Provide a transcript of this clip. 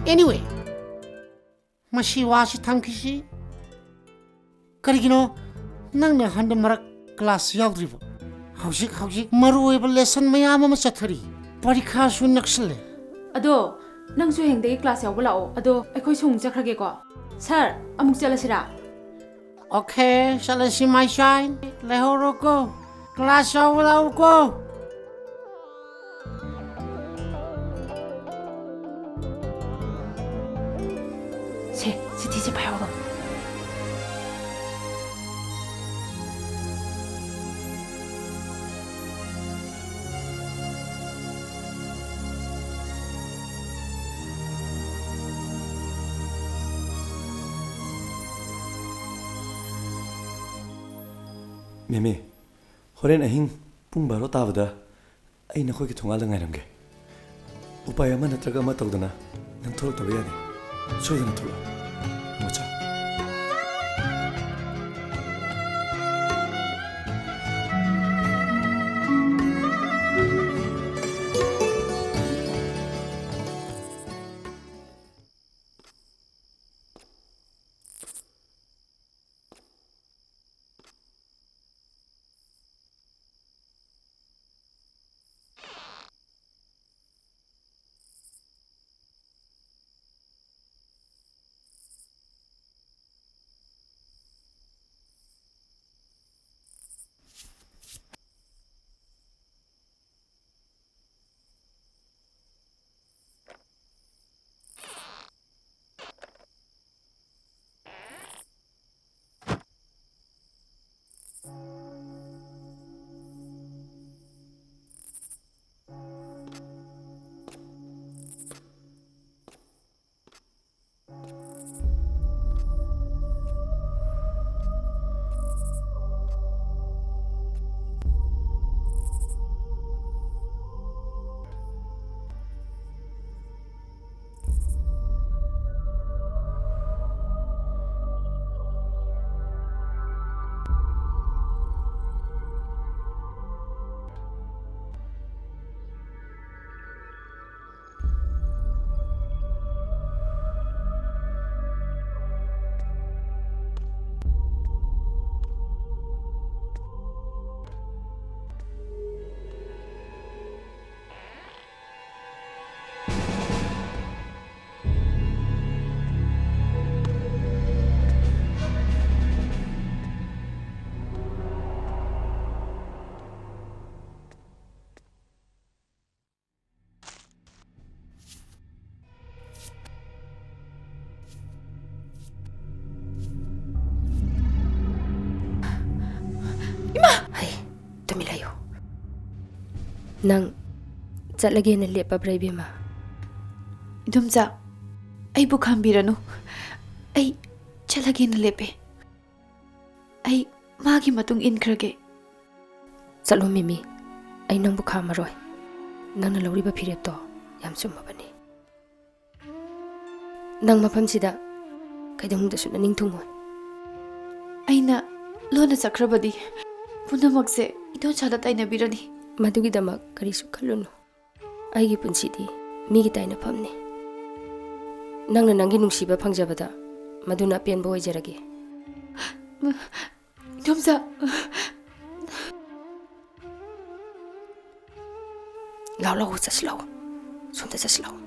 Anyway, mashi washi thamkisi. Karigino nangna handamarak class yaudribo. Haujik maruoiba lesson mayam ama chathari. Parikha su naksale. Ado nangsu hengdagi class yaw balao. Ado akhoi sung chakrage ko. Sir, amuk chalasira. Okay, chalasi my shine. Lehoro ko. Class yaw balao ko. Si tiche payo. Mimi, horen ahing pung baro tabada ai na khoi ki thonga la ngairam ge. Upay ama natraga ama tawdana nang thol tabe yade. Soidana tholo. Mocha. Nang chatlage na lepa braibima. Idumja, ay bukhambirano. Ay chalage na lepe. Ay magi matung inkrage. Chalo Mimi, ay nang bukhamaroy. Nang nalawriba phirep to yam sumabani. Nang mafamsida kaidamungdasu na ningtungon. Ay na lona sakrabadi. Punamakse idon chadat ay nabirani. Madugi damak karisu kalunu. Aigi punsidi migi taina phamne. Nangna nangi nungsiba phangjabada maduna penbo oijarage. Idumja. Lao chaslaw. Sonda chaslaw.